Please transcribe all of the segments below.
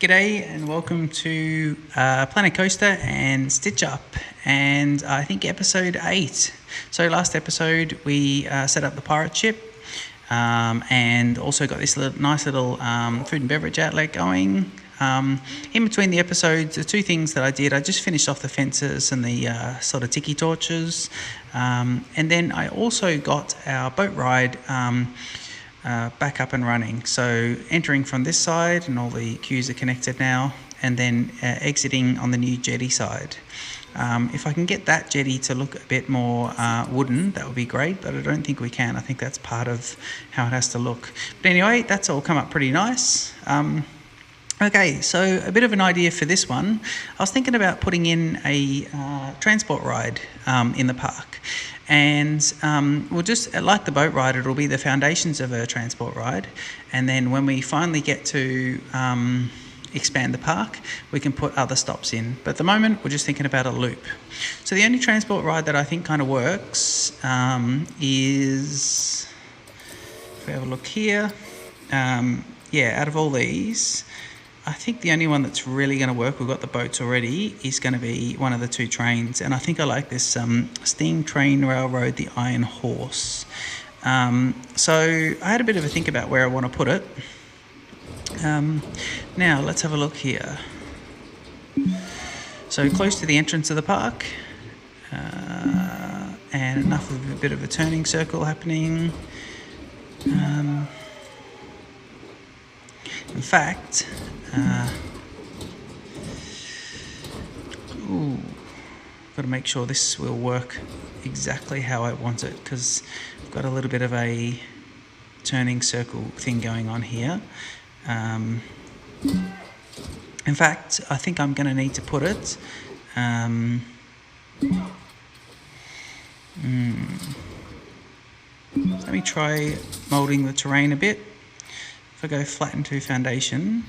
G'day and welcome to Planet Coaster and Stitch Up, and I think episode 8. So last episode we set up the pirate ship and also got this nice little food and beverage outlet going. In between the episodes, the two things that I did, I just finished off the fences and the sort of tiki torches, and then I also got our boat ride back up and running. So entering from this side, and all the queues are connected now, and then exiting on the new jetty side. If I can get that jetty to look a bit more wooden, that would be great, but I don't think we can. I think that's part of how it has to look. But anyway, that's all come up pretty nice. Okay, so a bit of an idea for this one. I was thinking about putting in a transport ride in the park. And we'll just, like the boat ride, it'll be the foundations of a transport ride. And then when we finally get to expand the park, we can put other stops in. But at the moment, we're just thinking about a loop. So the only transport ride that I think kind of works is, if we have a look here, out of all these, I think the only one that's really going to work, we've got the boats already, is going to be one of the two trains. And I think I like this Steam Train Railroad, the Iron Horse. So I had a bit of a think about where I want to put it. Now let's have a look here. So close to the entrance of the park, and enough of a bit of a turning circle happening. In fact, got to make sure this will work exactly how I want it, because I've got a little bit of a turning circle thing going on here. In fact, I think I'm going to need to put it let me try moulding the terrain a bit. If I go flatten to foundation,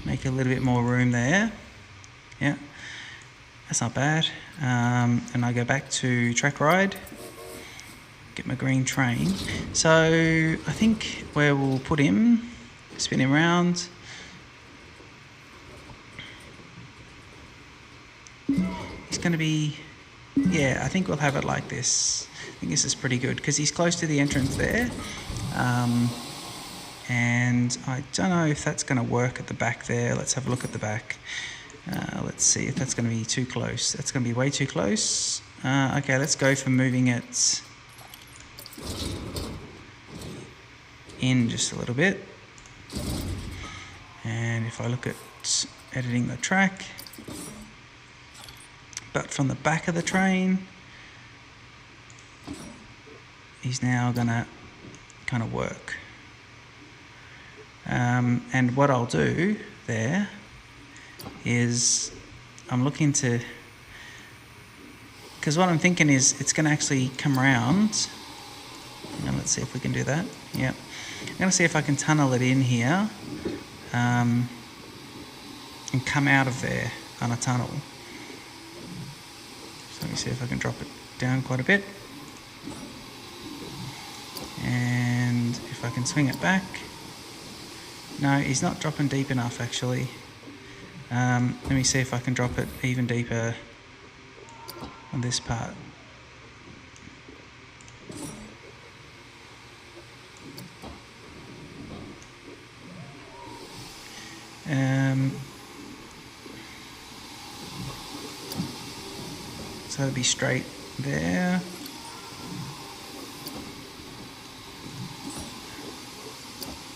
make a little bit more room there. Yeah, that's not bad. And I go back to track ride, get my green train. So I think where we'll put him, spin him around. He's going to be, I think we'll have it like this. I think this is pretty good because he's close to the entrance there. And I don't know if that's going to work at the back there. Let's have a look at the back. Let's see if that's going to be too close. That's going to be way too close. Okay, let's go for moving it in just a little bit. And if I look at editing the track, but from the back of the train, he's now going to kind of work. And what I'll do there is I'm looking to, because what I'm thinking is it's going to actually come around, and let's see if we can do that. Yep, I'm going to see if I can tunnel it in here and come out of there on a tunnel. So let me see if I can drop it down quite a bit, and if I can swing it back. No, he's not dropping deep enough actually. Let me see if I can drop it even deeper on this part. So it'll be straight there.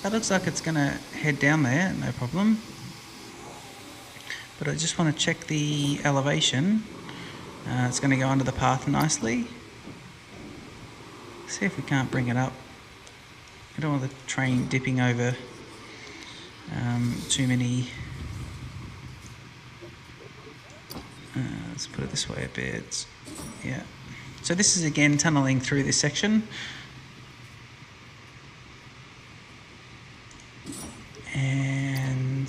That looks like it's going to head down there, no problem. But I just want to check the elevation. It's going to go under the path nicely. See if we can't bring it up. I don't want the train dipping over too many. Let's put it this way a bit. Yeah. So this is again tunneling through this section. And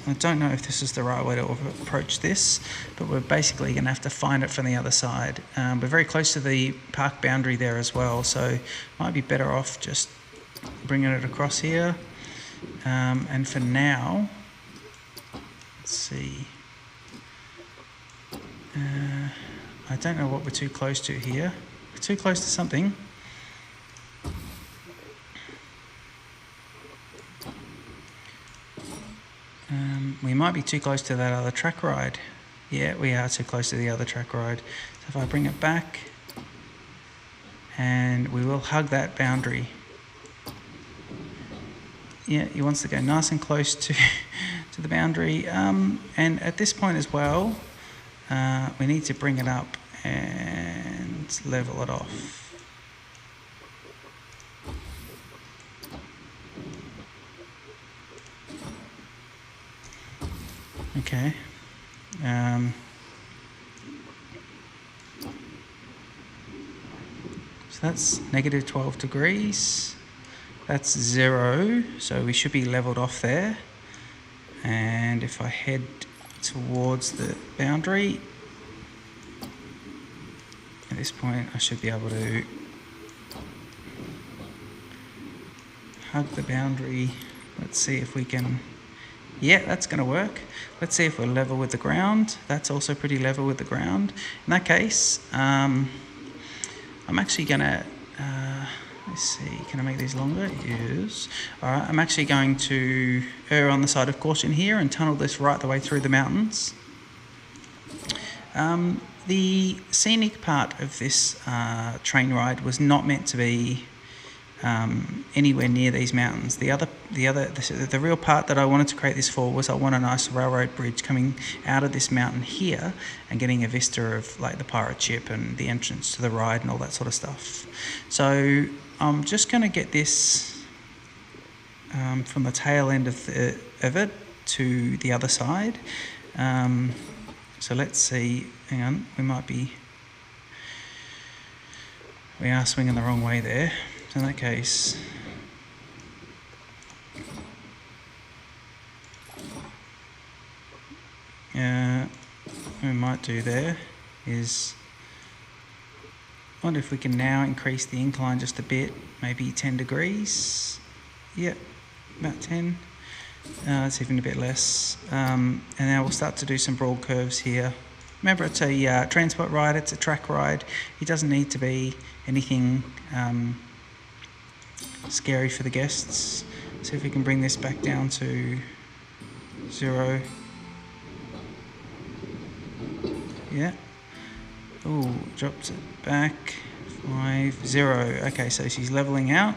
I don't know if this is the right way to approach this, but we're basically going to have to find it from the other side. We're very close to the park boundary there as well, so might be better off just bringing it across here. And for now, Let's see. I don't know what we're too close to here. We're too close to something. We might be too close to that other track ride. Yeah, we are too close to the other track ride. So if I bring it back, and we will hug that boundary. Yeah, he wants to go nice and close to the boundary. And at this point as well, we need to bring it up and level it off. Okay. So that's negative 12 degrees. That's 0, so we should be leveled off there. And if I head towards the boundary, at this point I should be able to hug the boundary. Let's see if we can... Yeah, that's going to work. Let's see if we're level with the ground. That's also pretty level with the ground. In that case, I'm actually going to... let's see, can I make these longer? Yes. All right, I'm actually going to err on the side of caution here and tunnel this right the way through the mountains. The scenic part of this train ride was not meant to be anywhere near these mountains. The real part that I wanted to create this for was I want a nice railroad bridge coming out of this mountain here and getting a vista of like the pirate ship and the entrance to the ride and all that sort of stuff. So I'm just going to get this from the tail end of it to the other side. So let's see. Hang on, we are swinging the wrong way there. So in that case, what we might do there is, I wonder if we can now increase the incline just a bit, maybe 10 degrees. Yep, about 10. It's even a bit less. And now we'll start to do some broad curves here. Remember, it's a transport ride, it's a track ride. It doesn't need to be anything scary for the guests. See if we can bring this back down to 0. Yeah. Oh, drops it back. 5, 0. Okay, so she's leveling out.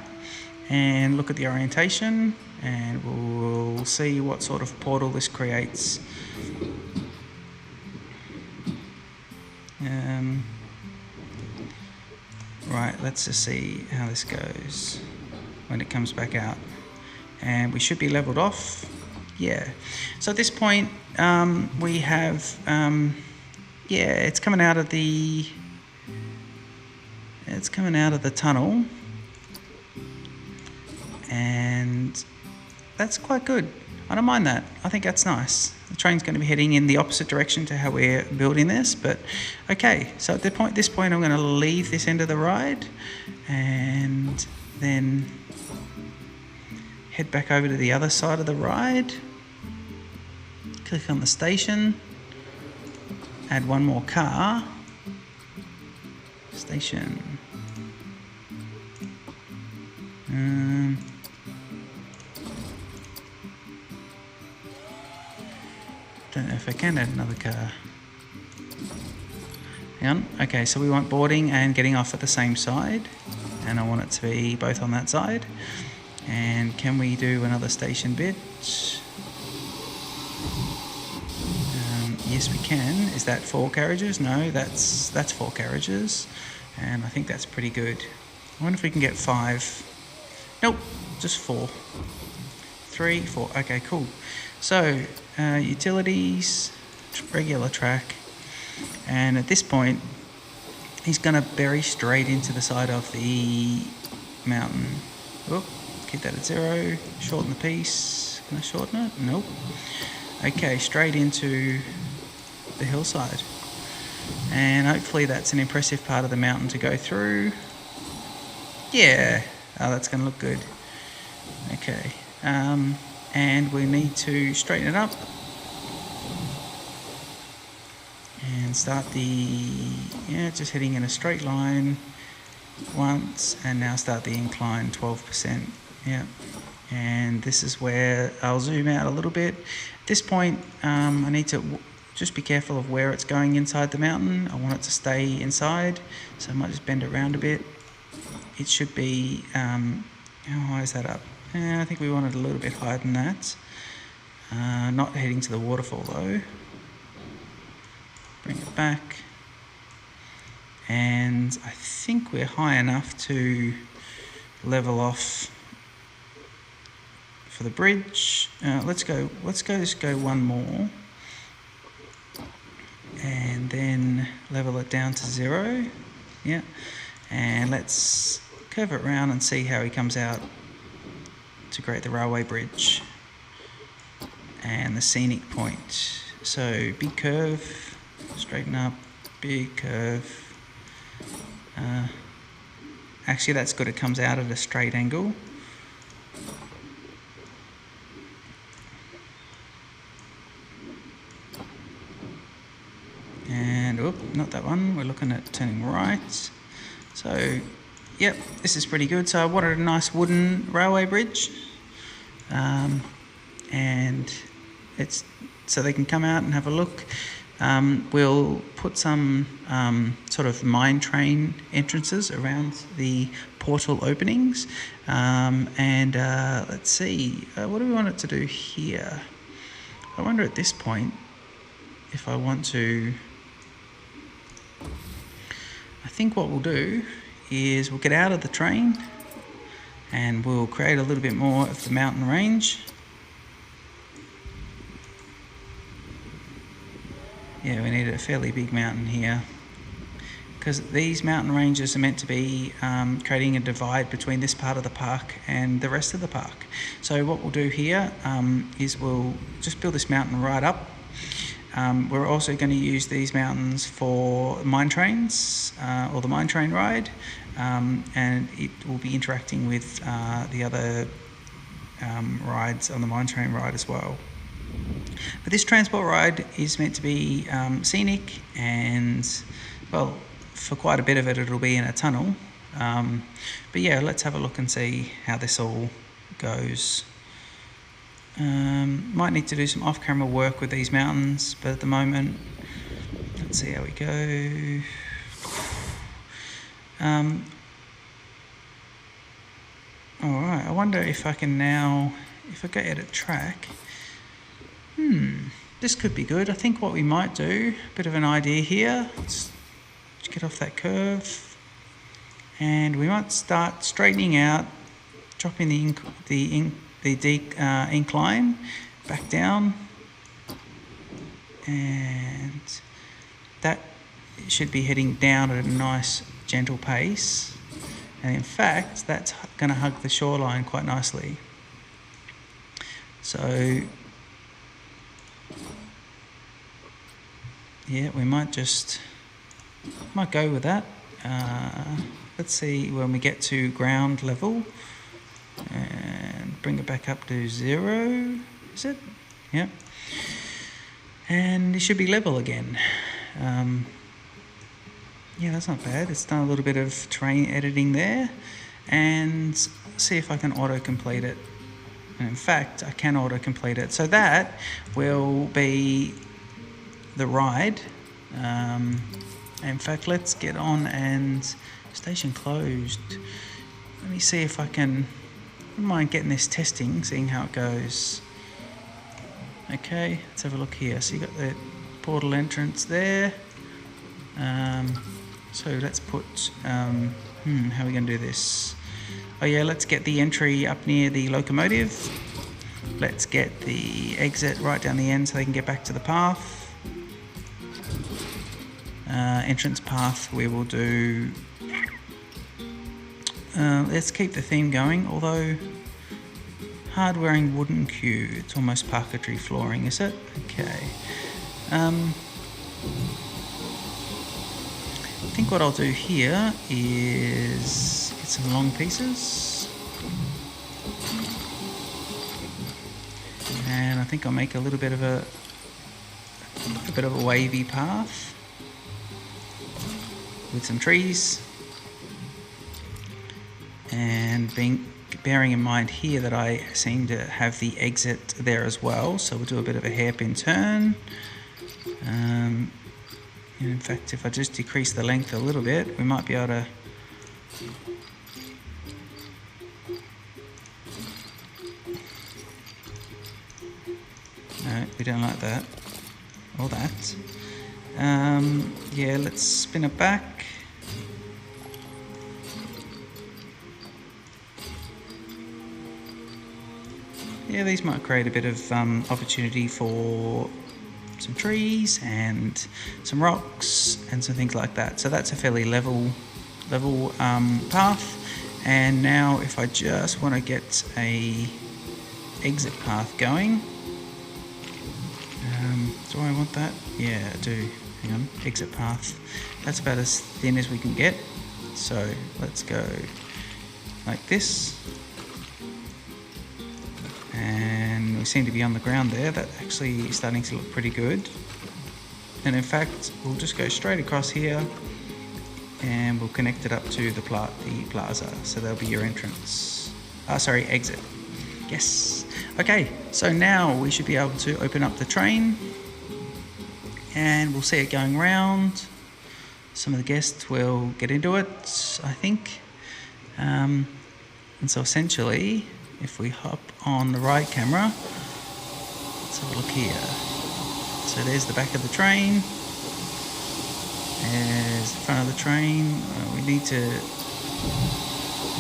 And look at the orientation, and we'll see what sort of portal this creates. Right, let's just see how this goes when it comes back out. And we should be leveled off. Yeah. So at this point, we have, it's coming out of the tunnel. And that's quite good. I don't mind that. I think that's nice. The train's going to be heading in the opposite direction to how we're building this, but okay. So at this point, I'm going to leave this end of the ride and then head back over to the other side of the ride. Click on the station. Add one more car. Station. Don't know if I can add another car. Hang on. Okay, so we want boarding and getting off at the same side, and I want it to be both on that side. And can we do another station bit? Yes, we can. Is that 4 carriages? No, that's 4 carriages, and I think that's pretty good. I wonder if we can get 5. Nope, just 4. 3, 4. Okay, cool. So utilities, regular track, and at this point he's going to bury straight into the side of the mountain. Oh, keep that at 0. Shorten the piece. Can I shorten it? Nope. Okay, straight into the hillside, and hopefully that's an impressive part of the mountain to go through. Yeah, that's going to look good. Okay, and we need to straighten it up. and start just heading in a straight line once, and now start the incline 12%. Yeah, and this is where I'll zoom out a little bit. At this point, I need to just be careful of where it's going inside the mountain. I want it to stay inside, so I might just bend it around a bit. It should be, how high is that up? I think we want it a little bit higher than that. Not heading to the waterfall though. Bring it back. And I think we're high enough to level off for the bridge. Let's just go one more. And then level it down to 0. Yeah. And let's curve it around and see how he comes out to create the railway bridge and the scenic point. So big curve, straighten up, big curve. Actually, that's good. It comes out at a straight angle. And, not that one. We're looking at turning right. So, yep, this is pretty good. So I wanted a nice wooden railway bridge. And it's so they can come out and have a look. We'll put some sort of mine train entrances around the portal openings. Let's see, what do we want it to do here? I wonder at this point if I want to... I think what we'll do is we'll get out of the train and we'll create a little bit more of the mountain range. Yeah, we need a fairly big mountain here because these mountain ranges are meant to be creating a divide between this part of the park and the rest of the park. So what we'll do here is we'll just build this mountain right up. We're also going to use these mountains for mine trains or the mine train ride, and it will be interacting with the other rides on the mine train ride as well. But this transport ride is meant to be scenic, and well, for quite a bit of it it'll be in a tunnel. But yeah, let's have a look and see how this all goes. Might need to do some off-camera work with these mountains, but at the moment, let's see how we go. Alright, I wonder if I can now, if I go edit track, this could be good. I think what we might do, a bit of an idea here, let's get off that curve, and we might start straightening out, dropping the incline back down, and that should be heading down at a nice gentle pace, and in fact that's going to hug the shoreline quite nicely. So yeah, we might go with that. Let's see when we get to ground level and bring it back up to 0, is it? Yep. And it should be level again. Yeah, that's not bad. It's done a little bit of terrain editing there, and see if I can auto-complete it. And in fact, I can auto-complete it. So that will be the ride. In fact, let's get on and station closed. Let me see if I can, I don't mind getting this testing, seeing how it goes. Okay, let's have a look here. So you got the portal entrance there. So let's put, how are we going to do this? Oh yeah, let's get the entry up near the locomotive. Let's get the exit right down the end so they can get back to the path. Entrance path we will do, let's keep the theme going, although hard wearing wooden queue, it's almost parquetry flooring, is it? Okay. I think what I'll do here is get some long pieces, and I think I'll make a little bit of a wavy path. with some trees. And bearing in mind here that I seem to have the exit there as well, so we'll do a bit of a hairpin turn. In fact, if I just decrease the length a little bit, we might be able to no, we don't like that or that. Yeah, let's spin it back. Yeah, these might create a bit of opportunity for some trees and some rocks and some things like that. So that's a fairly level path. And now if I just want to get a exit path going, do I want that? Yeah, I do. Hang on, exit path. That's about as thin as we can get. So let's go like this. And we seem to be on the ground there. That actually is starting to look pretty good. And in fact, we'll just go straight across here and we'll connect it up to the plaza. So that'll be your entrance. Exit. Yes. Okay, so now we should be able to open up the train and we'll see it going round. Some of the guests will get into it, I think. And so essentially, if we hop on the right camera, let's have a look here. So there's the back of the train. There's the front of the train. We need to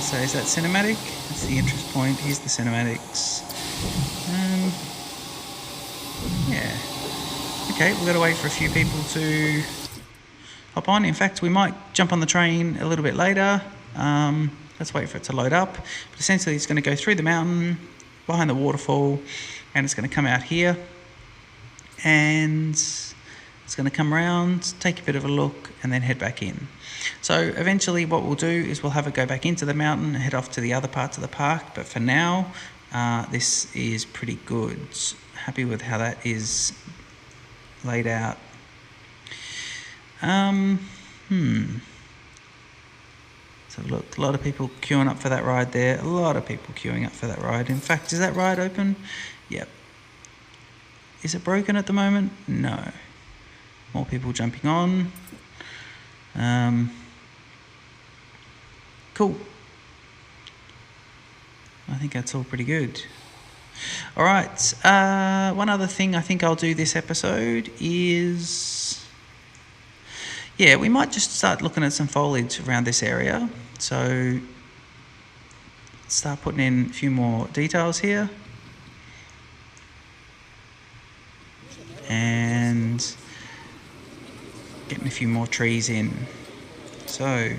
say, is that cinematic? That's the interest point. Here's the cinematics. Yeah. Okay, we've got to wait for a few people to hop on. In fact, we might jump on the train a little bit later. Let's wait for it to load up. But essentially, it's going to go through the mountain, behind the waterfall, and it's going to come out here. And it's going to come around, take a bit of a look, and then head back in. So eventually what we'll do is we'll have it go back into the mountain, head off to the other parts of the park. But for now, this is pretty good. Happy with how that is laid out. So look, a lot of people queuing up for that ride there. A lot of people queuing up for that ride. In fact, is that ride open? Yep. Is it broken at the moment? No. More people jumping on. Cool. I think that's all pretty good. All right. One other thing I think I'll do this episode is, yeah, we might just start looking at some foliage around this area. So start putting in a few more details here. And getting a few more trees in. So,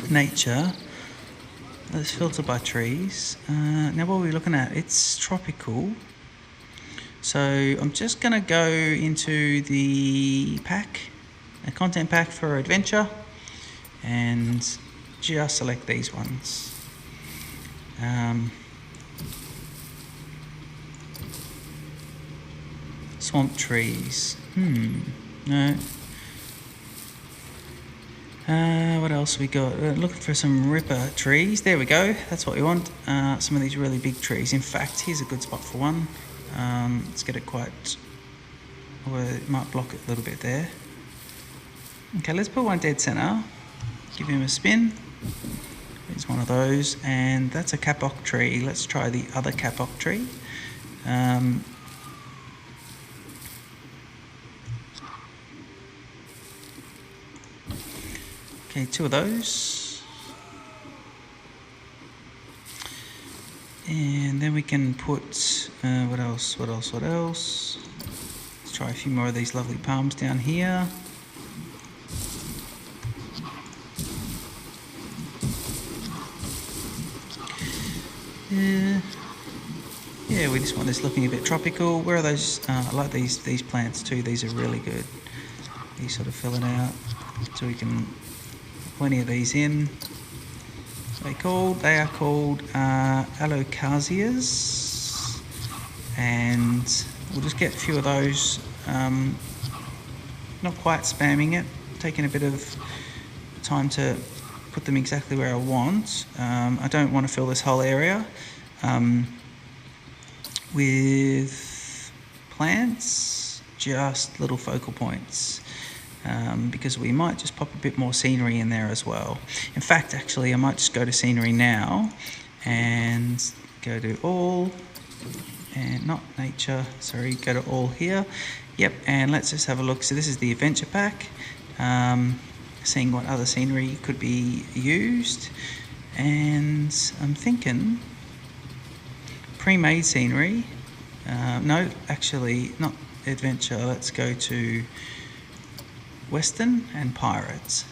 nature. Let's filter by trees. Now what are we looking at? It's tropical. So I'm just going to go into the pack, a content pack for adventure, and just select these ones. Swamp trees. No. What else we got? Looking for some ripper trees. There we go. That's what we want. Some of these really big trees. In fact, here's a good spot for one. Let's get it quite... Well, it might block it a little bit there. Okay, let's put one dead center. Give him a spin. There's one of those. And that's a kapok tree. Let's try the other kapok tree. Okay, two of those. And then we can put, what else? Let's try a few more of these lovely palms down here. Yeah, we just want this looking a bit tropical. Where are those? I like these plants too. These are really good. These sort of fill it out. So we can put plenty of these in. They are called Alocasias, and we'll just get a few of those not quite spamming it, taking a bit of time to put them exactly where I want. I don't want to fill this whole area with plants, just little focal points, because we might just pop a bit more scenery in there as well. In fact, actually, I might just go to scenery now and go to all, and not nature, sorry, go to all here. Yep, and let's just have a look. So this is the adventure pack, seeing what other scenery could be used, and I'm thinking pre-made scenery. No, actually not adventure. Let's go to Western and Pirates,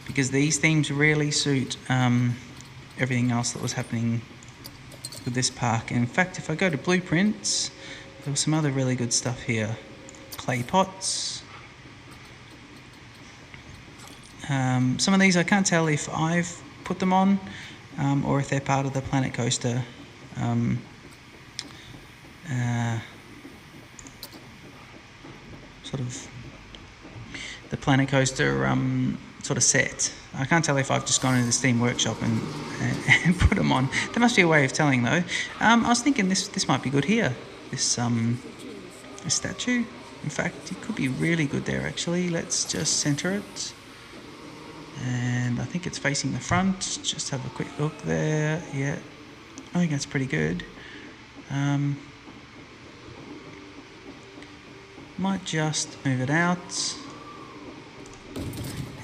because these themes really suit everything else that was happening with this park. In fact, if I go to blueprints, there was some other really good stuff here. Clay pots. Some of these I can't tell if I've put them on or if they're part of the Planet Coaster sort of the Planet Coaster sort of set. I can't tell if I've just gone into the Steam Workshop and put them on. There must be a way of telling though. I was thinking this might be good here. This statue. In fact, it could be really good there actually. Let's just center it. And I think it's facing the front. Just have a quick look there. Yeah, I think that's pretty good. Might just move it out.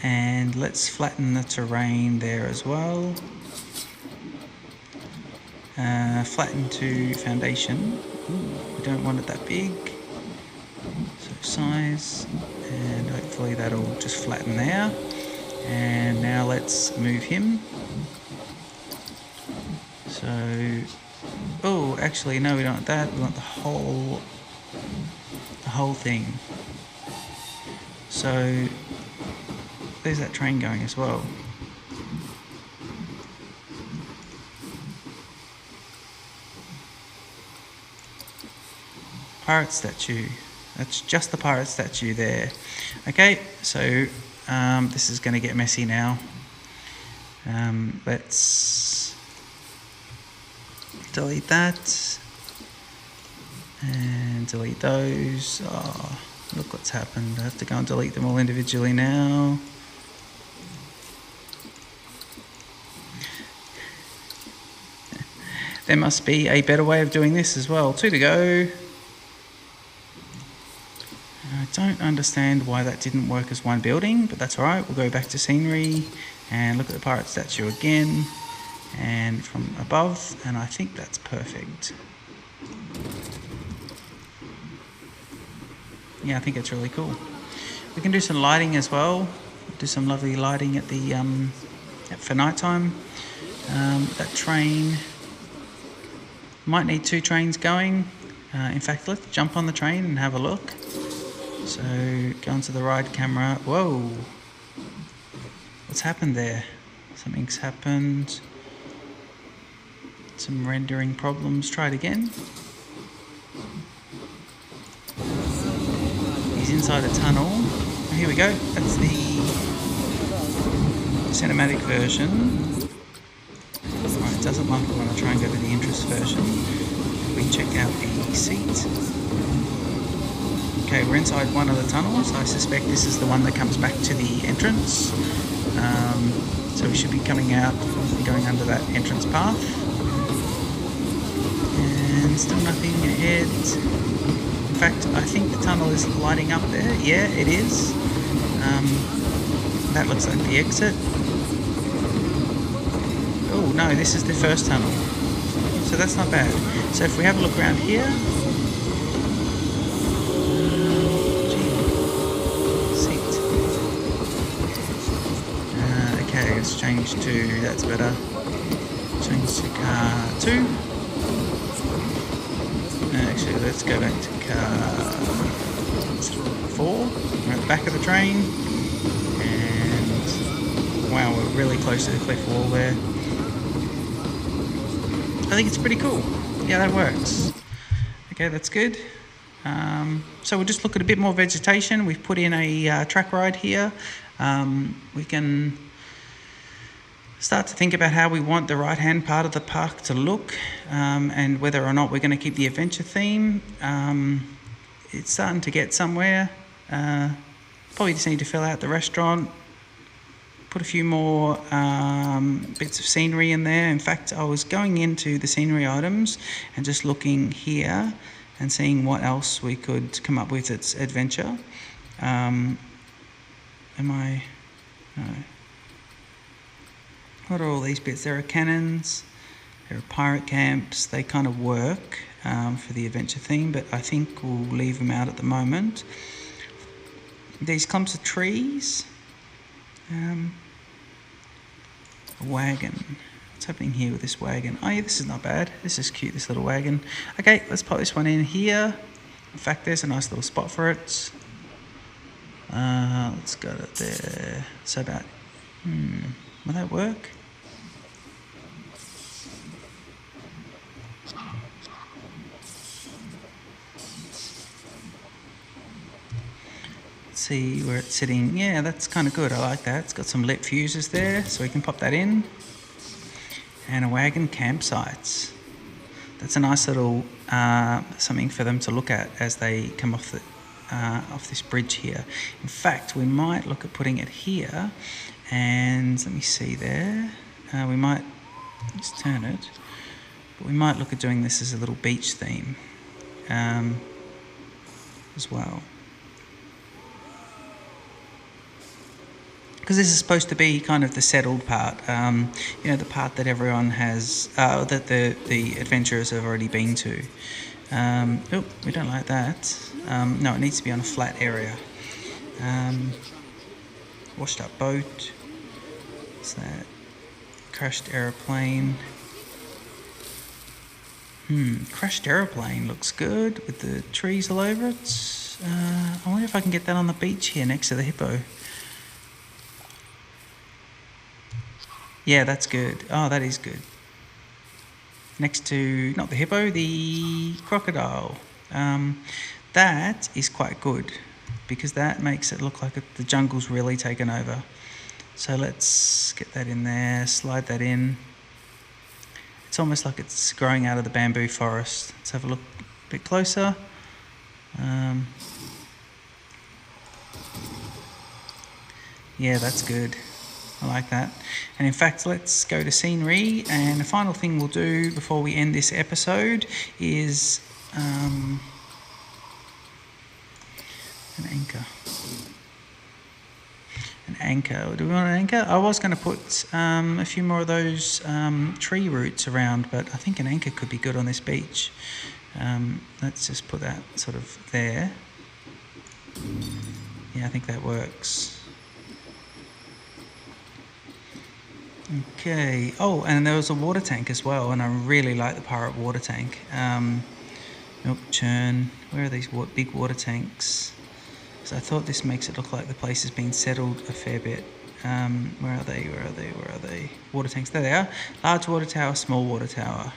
And let's flatten the terrain there as well. Flatten to foundation. Ooh, we don't want it that big. So size, and hopefully that'll just flatten there. And now let's move him. So, oh, actually no, we don't want that. We want the whole thing. So there's that train going as well. Pirate statue. That's just the pirate statue there. Okay, so this is going to get messy now. Let's delete that and delete those. Oh, look what's happened. I have to go and delete them all individually now. There must be a better way of doing this as well. 2 to go. I don't understand why that didn't work as one building, but that's alright. We'll go back to scenery and look at the pirate statue again and from above, and I think that's perfect. Yeah, I think it's really cool. We can do some lighting as well. Do some lovely lighting at the for nighttime. That train might need 2 trains going. In fact, let's jump on the train and have a look. So go onto the ride camera. Whoa! What's happened there? Something's happened. Some rendering problems. Try it again. He's inside a tunnel. Oh, here we go. That's the cinematic version. Right, it doesn't like it when I try and go to the interest version. We check out the seat. Okay, we're inside one of the tunnels. I suspect this is the one that comes back to the entrance. So we should be coming out and going under that entrance path. And still nothing ahead. In fact, I think the tunnel is lighting up there. Yeah, it is. That looks like the exit. Oh no, this is the first tunnel. So that's not bad. So if we have a look around here. Okay, let's change to, that's better. Change to car 2. Actually, let's go back to car 4. We're at the back of the train. And wow, we're really close to the cliff wall there. I think it's pretty cool. Yeah, that works. Okay, that's good. So we'll just look at a bit more vegetation. We've put in a track ride here. We can start to think about how we want the right-hand part of the park to look, and whether or not we're going to keep the adventure theme. It's starting to get somewhere. Probably just need to fill out the restaurant, put a few more bits of scenery in there. In fact, I was going into the scenery items and just looking here and seeing what else we could come up with its adventure. No. What are all these bits? There are cannons, there are pirate camps. They kind of work for the adventure theme, but I think we'll leave them out at the moment. These clumps of trees. A wagon. What's happening here with this wagon? Oh yeah, this is not bad. This is cute, this little wagon. Okay, let's pop this one in here. In fact, there's a nice little spot for it. Let's go to there. So about, will that work? Let's see where it's sitting. Yeah, that's kind of good. I like that. It's got some lit fuses there, so we can pop that in. And a wagon campsites. That's a nice little something for them to look at as they come off this bridge here. In fact, we might look at putting it here, and let me see there. We might just turn it, but we might look at doing this as a little beach theme as well. Because this is supposed to be kind of the settled part, the part that everyone has, that the adventurers have already been to. Oh, we don't like that. No, it needs to be on a flat area. Washed up boat. What's that? Crashed aeroplane. Crashed aeroplane looks good with the trees all over it. I wonder if I can get that on the beach here next to the hippo. Yeah, that's good. Oh, that is good. Next to, not the hippo, the crocodile. That is quite good because that makes it look like the jungle's really taken over. So let's get that in there, slide that in. It's almost like it's growing out of the bamboo forest. Let's have a look a bit closer. Yeah, that's good. I like that. And in fact, let's go to scenery, and the final thing we'll do before we end this episode is an anchor. An anchor. Do we want an anchor? I was going to put a few more of those tree roots around, but I think an anchor could be good on this beach. Let's just put that sort of there. Yeah, I think that works. Okay. Oh, and there was a water tank as well, and I really like the pirate water tank. Milk churn. Where are these big water tanks? So I thought this makes it look like the place has been settled a fair bit. Where are they? Where are they? Where are they? Water tanks. There they are. Large water tower, small water tower.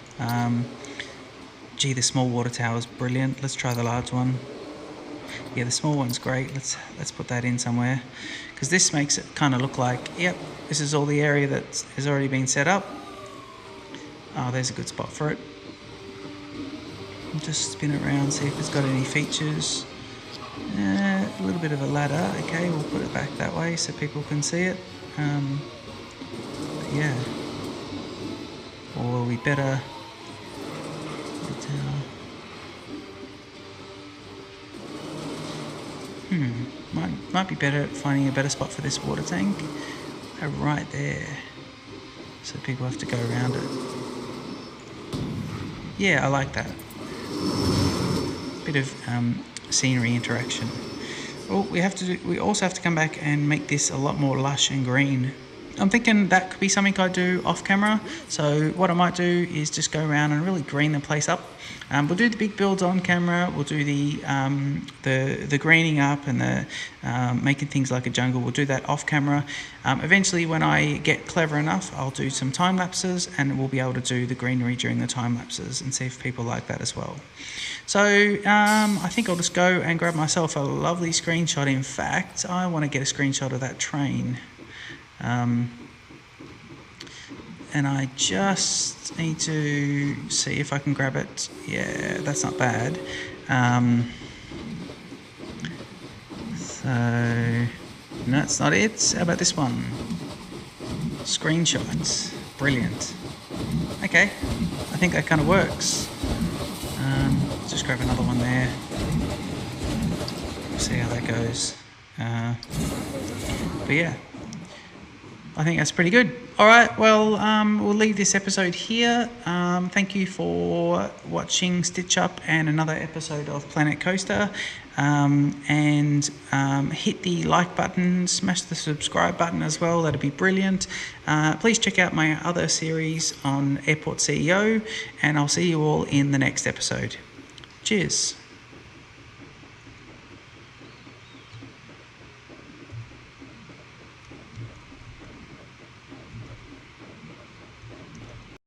Gee, the small water tower is brilliant. Let's try the large one. Yeah, the small one's great. Let's put that in somewhere, because this makes it kind of look like, yep, this is all the area that has already been set up. Oh, there's a good spot for it. I'll just spin it around, see if it's got any features. A little bit of a ladder. Okay, we'll put it back that way so people can see it. Yeah. Or we better... Might be better at finding a better spot for this water tank. Right there. So people have to go around it. Yeah, I like that. Bit of scenery interaction. Oh, we also have to come back and make this a lot more lush and green. I'm thinking that could be something I do off camera. So what I might do is just go around and really green the place up. We'll do the big builds on camera. We'll do the greening up and the making things like a jungle. We'll do that off camera. Eventually, when I get clever enough, I'll do some time lapses, and we'll be able to do the greenery during the time lapses and see if people like that as well. So I think I'll just go and grab myself a lovely screenshot. In fact, I want to get a screenshot of that train. And I just need to see if I can grab it. Yeah, that's not bad. So, no, that's not it. How about this one? Screenshots. Brilliant. Okay, I think that kind of works. Let's just grab another one there. See how that goes. But yeah, I think that's pretty good. All right, well, we'll leave this episode here. Thank you for watching Stitch Up and another episode of Planet Coaster. And hit the like button, smash the subscribe button as well. That'd be brilliant. Please check out my other series on Airport CEO, and I'll see you all in the next episode. Cheers.